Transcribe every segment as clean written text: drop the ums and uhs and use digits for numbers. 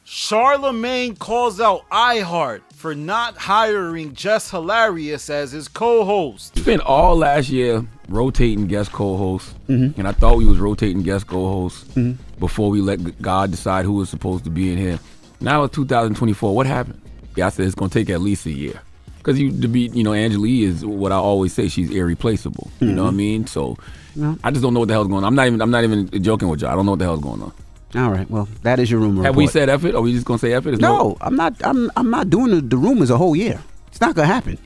Charlamagne calls out iHeart for not hiring Jess Hilarious as his co-host. We spent all last year rotating guest co-hosts, and I thought we was rotating guest co-hosts before we let God decide who was supposed to be in here. Now it's 2024. What happened? Yeah, I said it's gonna take at least a year. Because Angela Yee is what I always say. She's irreplaceable. You know what I mean? So I just don't know what the hell's going on. I'm not even joking with y'all. I don't know what the hell's going on. All right. Well, that is your rumor. Have we said F it? Are we just gonna say F it? No, I'm not. I'm not doing the rumors a whole year. It's not gonna happen.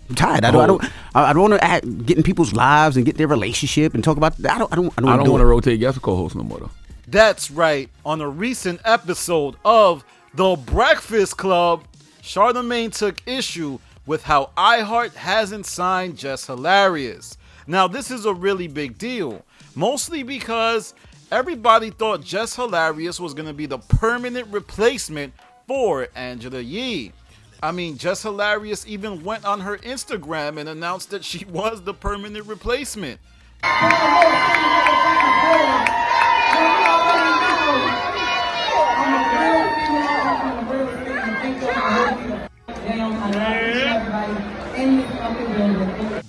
I'm tired. I don't want to get in people's lives and get their relationship and talk about. I don't want to rotate guest co-host no more though. That's right. On a recent episode of The Breakfast Club, Charlamagne took issue with how iHeart hasn't signed Jess Hilarious. Now, this is a really big deal, mostly because everybody thought Jess Hilarious was going to be the permanent replacement for Angela Yee. I mean, Jess Hilarious even went on her Instagram and announced that she was the permanent replacement.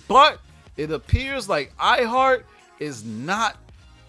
But it appears like iHeart is not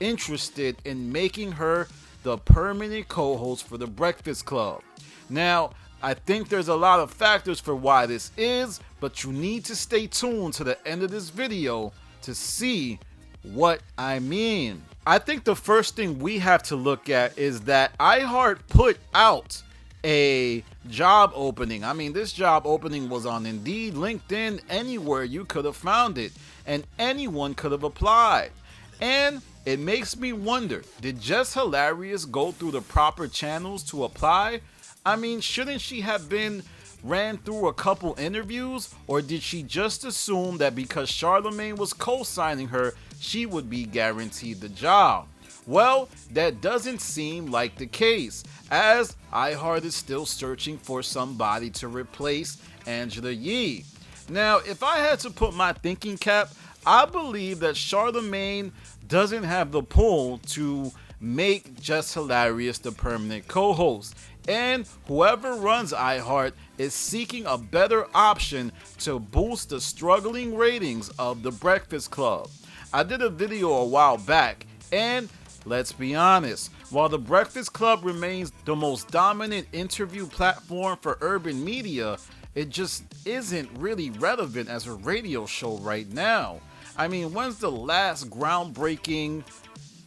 interested in making her the permanent co-host for the Breakfast Club. Now, I think there's a lot of factors for why this is, but you need to stay tuned to the end of this video to see what I mean. I think the first thing we have to look at is that iHeart put out a job opening. I mean, this job opening was on Indeed, LinkedIn, anywhere you could have found it, and anyone could have applied. And it makes me wonder, did Jess Hilarious go through the proper channels to apply? I mean, shouldn't she have been ran through a couple interviews, or did she just assume that because Charlamagne was co-signing her, she would be guaranteed the job? Well, that doesn't seem like the case, as iHeart is still searching for somebody to replace Angela Yee. Now, if I had to put my thinking cap, I believe that Charlamagne doesn't have the pull to make Jess Hilarious the permanent co-host, and whoever runs iHeart is seeking a better option to boost the struggling ratings of The Breakfast Club. I did a video a while back, and let's be honest, while The Breakfast Club remains the most dominant interview platform for urban media, it just isn't really relevant as a radio show right now. I mean, when's the last groundbreaking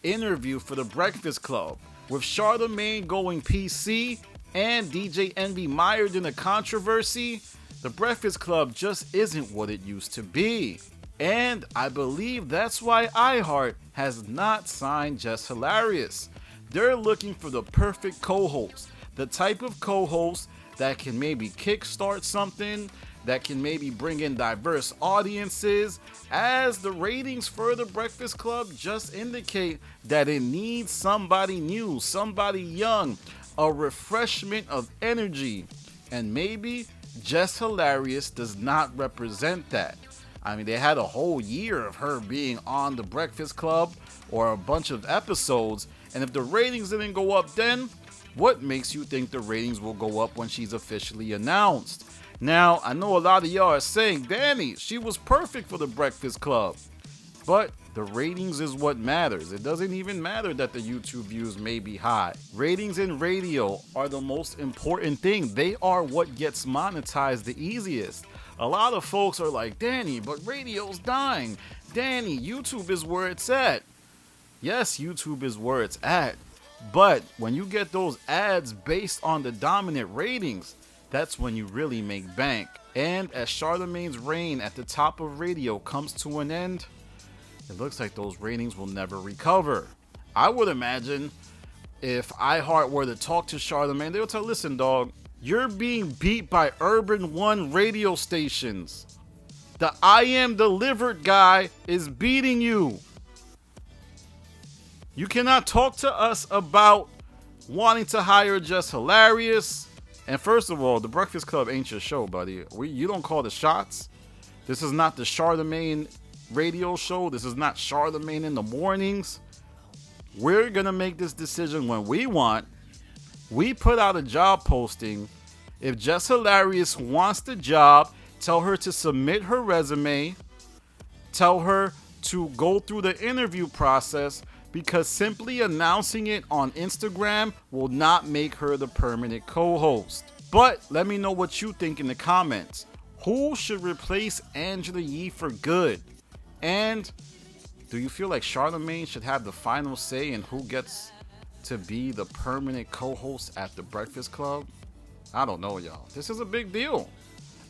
interview for The Breakfast Club? With Charlamagne going PC and DJ Envy mired in a controversy, The Breakfast Club just isn't what it used to be. And I believe that's why iHeart has not signed Jess Hilarious. They're looking for the perfect co-host, the type of co-host that can maybe kickstart something, that can maybe bring in diverse audiences, as the ratings for The Breakfast Club just indicate that it needs somebody new, somebody young, a refreshment of energy. And maybe Jess Hilarious does not represent that. I mean, they had a whole year of her being on The Breakfast Club, or a bunch of episodes, and if the ratings didn't go up then, what makes you think the ratings will go up when she's officially announced? Now, I know a lot of y'all are saying, Danny, she was perfect for The Breakfast Club. But the ratings is what matters. It doesn't even matter that the YouTube views may be high. Ratings in radio are the most important thing. They are what gets monetized the easiest. A lot of folks are like, Danny, but radio's dying. Danny, YouTube is where it's at. Yes, YouTube is where it's at. But when you get those ads based on the dominant ratings, that's when you really make bank. And as Charlamagne's reign at the top of radio comes to an end, it looks like those ratings will never recover. I would imagine if iHeart were to talk to Charlamagne, they would tell, listen, dog, you're being beat by Urban One radio stations. The I Am Delivered guy is beating you. You cannot talk to us about wanting to hire Jess Hilarious. And first of all, The Breakfast Club ain't your show, buddy. You don't call the shots. This is not the Charlamagne radio show. This is not Charlamagne in the mornings. We're going to make this decision when we want. We put out a job posting. If Jess Hilarious wants the job, tell her to submit her resume. Tell her to go through the interview process, because simply announcing it on Instagram will not make her the permanent co-host. But let me know what you think in the comments. Who should replace Angela Yee for good? And do you feel like Charlamagne should have the final say in who gets to be the permanent co-host at The Breakfast Club? I don't know, y'all. This is a big deal.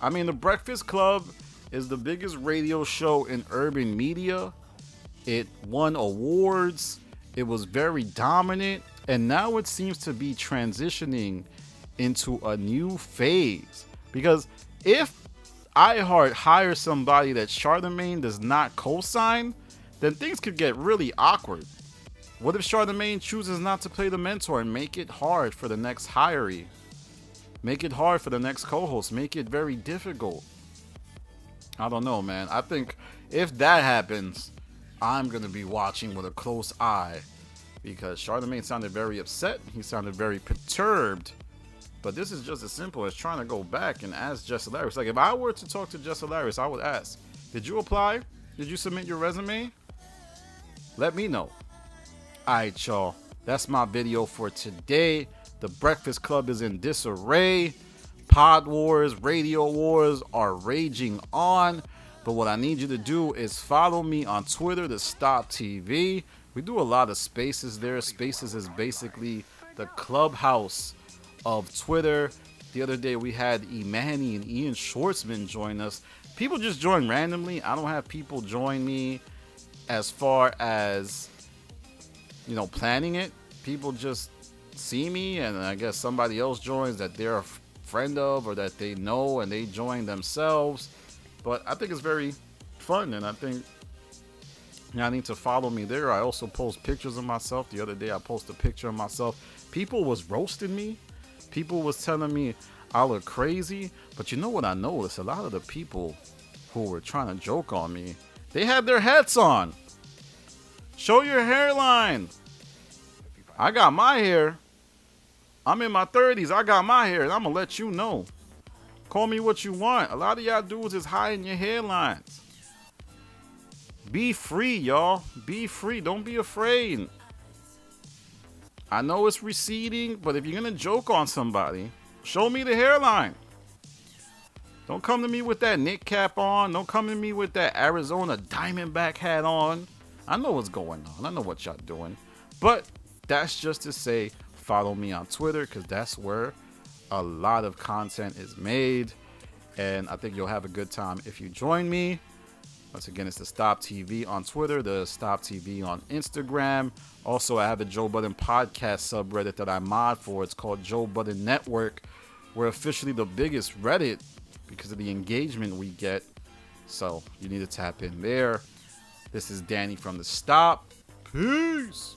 I mean, The Breakfast Club is the biggest radio show in urban media. It won awards. It was very dominant. And now it seems to be transitioning into a new phase. Because if iHeart hires somebody that Charlamagne does not co-sign, then things could get really awkward. What if Charlamagne chooses not to play the mentor and make it hard for the next hiree? Make it hard for the next co-host. Make it very difficult. I don't know, man. I think if that happens, I'm going to be watching with a close eye, because Charlamagne sounded very upset. He sounded very perturbed. But this is just as simple as trying to go back and ask Jess Hilarious. Like, if I were to talk to Jess Hilarious, I would ask, did you apply? Did you submit your resume? Let me know. Alright, y'all. That's my video for today. The Breakfast Club is in disarray. Pod wars, radio wars are raging on. But what I need you to do is follow me on Twitter, the Stop TV. We do a lot of spaces there. Spaces is basically the clubhouse of Twitter. The other day we had Imani and Ian Schwartzman join us. People just join randomly. I don't have people join me as far as, planning it. People just see me, and I guess somebody else joins that they're a friend of or that they know, and they join themselves. But I think it's very fun, and I think I need to follow me there. I also post pictures of myself. The other day I posted a picture of myself. People was roasting me. People was telling me I look crazy. But you know what I noticed? A lot of the people who were trying to joke on me, they had their hats on. Show your hairline. I got my hair. I'm in my 30s. I got my hair, and I'm going to let you know. Call me what you want. A lot of y'all dudes is hiding your hairlines. Be free, y'all. Be free. Don't be afraid. I know it's receding, but if you're going to joke on somebody, show me the hairline. Don't come to me with that Nick cap on. Don't come to me with that Arizona Diamondback hat on. I know what's going on. I know what y'all doing. But that's just to say, follow me on Twitter, because that's where a lot of content is made. And I think you'll have a good time if you join me. Once again, it's the Stop TV on Twitter, the Stop TV on Instagram. Also, I have a Joe Budden podcast subreddit that I mod for. It's called Joe Budden Network. We're officially the biggest Reddit because of the engagement we get. So you need to tap in there. This is Danny from the Stop. Peace.